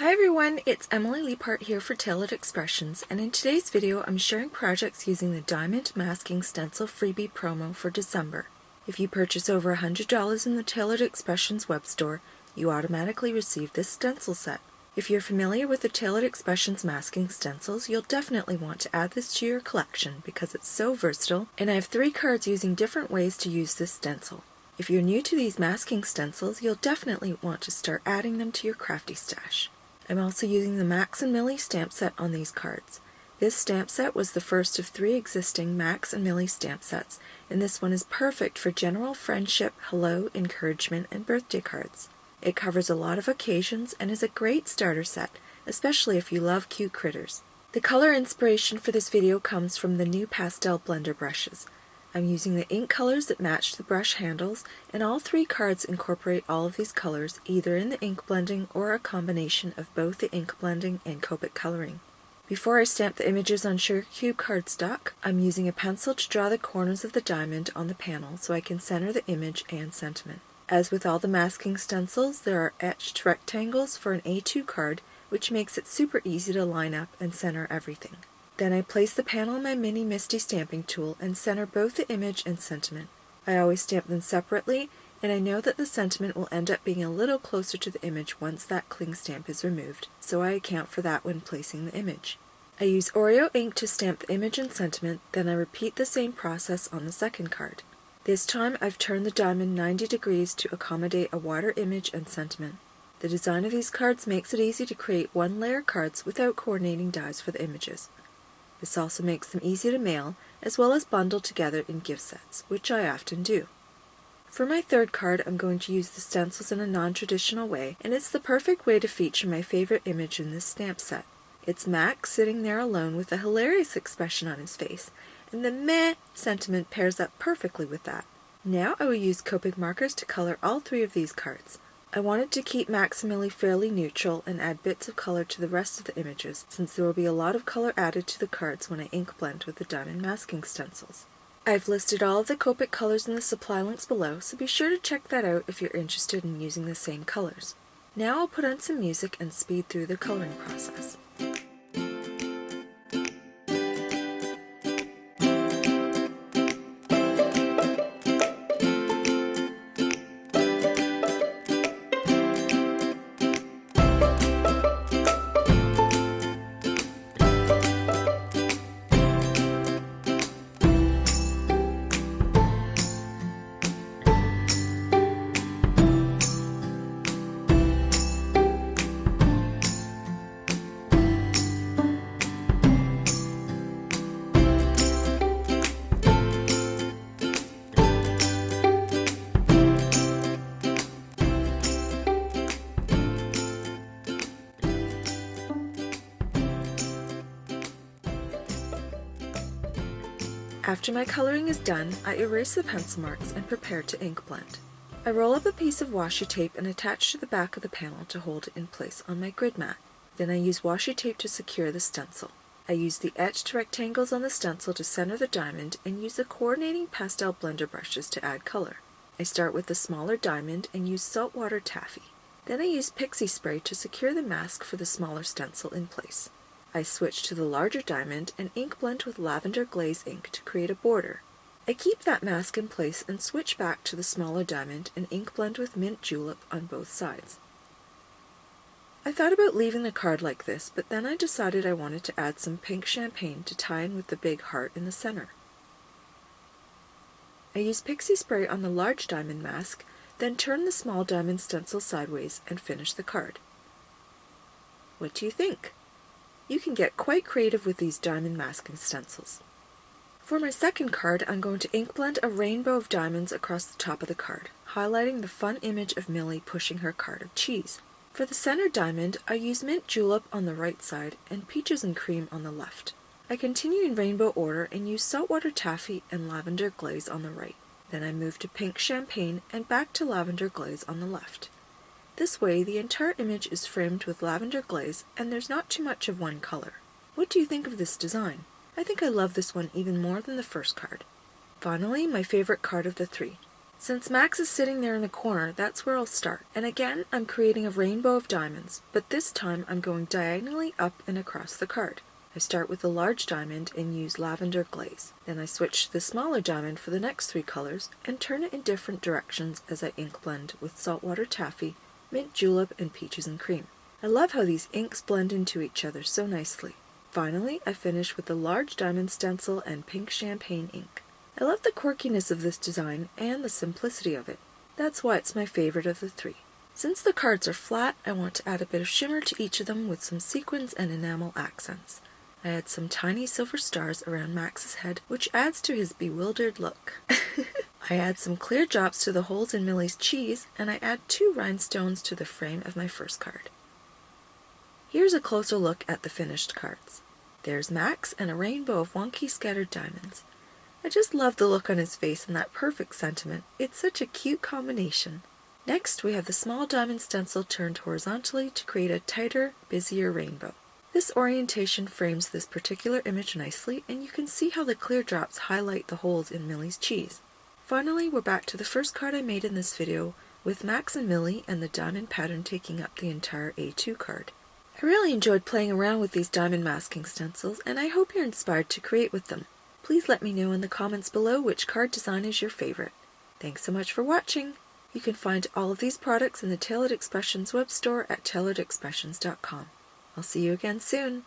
Hi everyone, it's Emily Leiphart here for Taylored Expressions, and in today's video I'm sharing projects using the Diamond Masking Stencil Freebie promo for December. If you purchase over $100 in the Taylored Expressions web store, you automatically receive this stencil set. If you're familiar with the Taylored Expressions masking stencils, you'll definitely want to add this to your collection because it's so versatile, and I have 3 cards using different ways to use this stencil. If you're new to these masking stencils, you'll definitely want to start adding them to your crafty stash. I'm also using the Max and Millie stamp set on these cards. This stamp set was the first of 3 existing Max and Millie stamp sets, and this one is perfect for general friendship, hello, encouragement, and birthday cards. It covers a lot of occasions and is a great starter set, especially if you love cute critters. The color inspiration for this video comes from the new Pastel blender brushes. I'm using the ink colors that match the brush handles, and all 3 cards incorporate all of these colors either in the ink blending or a combination of both the ink blending and Copic coloring. Before I stamp the images on Sugar Cube cardstock, I'm using a pencil to draw the corners of the diamond on the panel so I can center the image and sentiment. As with all the masking stencils, there are etched rectangles for an A2 card, which makes it super easy to line up and center everything. Then I place the panel on my mini MISTI stamping tool and center both the image and sentiment. I always stamp them separately, and I know that the sentiment will end up being a little closer to the image once that cling stamp is removed, so I account for that when placing the image. I use Oreo ink to stamp the image and sentiment, then I repeat the same process on the second card. This time I've turned the diamond 90 degrees to accommodate a wider image and sentiment. The design of these cards makes it easy to create one-layer cards without coordinating dies for the images. This also makes them easy to mail, as well as bundle together in gift sets, which I often do. For my third card, I'm going to use the stencils in a non-traditional way, and it's the perfect way to feature my favorite image in this stamp set. It's Max sitting there alone with a hilarious expression on his face, and the meh sentiment pairs up perfectly with that. Now I will use Copic markers to color all 3 of these cards. I wanted to keep Max and Millie fairly neutral and add bits of color to the rest of the images, since there will be a lot of color added to the cards when I ink blend with the diamond masking stencils. I've listed all of the Copic colors in the supply links below, so be sure to check that out if you're interested in using the same colors. Now I'll put on some music and speed through the coloring process. After my coloring is done, I erase the pencil marks and prepare to ink blend. I roll up a piece of washi tape and attach to the back of the panel to hold it in place on my grid mat. Then I use washi tape to secure the stencil. I use the etched rectangles on the stencil to center the diamond and use the coordinating pastel blender brushes to add color. I start with the smaller diamond and use saltwater taffy. Then I use Pixie Spray to secure the mask for the smaller stencil in place. I switch to the larger diamond and ink blend with Lavender Glaze ink to create a border. I keep that mask in place and switch back to the smaller diamond and ink blend with Mint Julep on both sides. I thought about leaving the card like this, but then I decided I wanted to add some pink champagne to tie in with the big heart in the center. I use Pixie Spray on the large diamond mask, then turn the small diamond stencil sideways and finish the card. What do you think? You can get quite creative with these diamond masking stencils. For my second card, I'm going to ink blend a rainbow of diamonds across the top of the card, highlighting the fun image of Millie pushing her cart of cheese. For the center diamond, I use Mint Julep on the right side and Peaches and Cream on the left. I continue in rainbow order and use saltwater taffy and Lavender Glaze on the right. Then I move to pink champagne and back to Lavender Glaze on the left. This way, the entire image is framed with lavender glaze, and there's not too much of one color. What do you think of this design? I think I love this one even more than the first card. Finally, my favorite card of the 3. Since Max is sitting there in the corner, that's where I'll start. And again, I'm creating a rainbow of diamonds, but this time I'm going diagonally up and across the card. I start with the large diamond and use Lavender Glaze. Then I switch to the smaller diamond for the next 3 colors and turn it in different directions as I ink blend with Saltwater Taffy, Mint Julep, and Peaches and Cream. I love how these inks blend into each other so nicely. Finally, I finish with the large diamond stencil and pink champagne ink. I love the quirkiness of this design and the simplicity of it. That's why it's my favorite of the 3. Since the cards are flat, I want to add a bit of shimmer to each of them with some sequins and enamel accents. I add some tiny silver stars around Max's head, which adds to his bewildered look. I add some clear drops to the holes in Millie's cheese, and I add 2 rhinestones to the frame of my first card. Here's a closer look at the finished cards. There's Max and a rainbow of wonky scattered diamonds. I just love the look on his face and that perfect sentiment. It's such a cute combination. Next, we have the small diamond stencil turned horizontally to create a tighter, busier rainbow. This orientation frames this particular image nicely, and you can see how the clear drops highlight the holes in Millie's cheese. Finally, we're back to the first card I made in this video, with Max and Millie and the diamond pattern taking up the entire A2 card. I really enjoyed playing around with these diamond masking stencils, and I hope you're inspired to create with them. Please let me know in the comments below which card design is your favorite. Thanks so much for watching! You can find all of these products in the Taylored Expressions web store at tayloredexpressions.com. I'll see you again soon!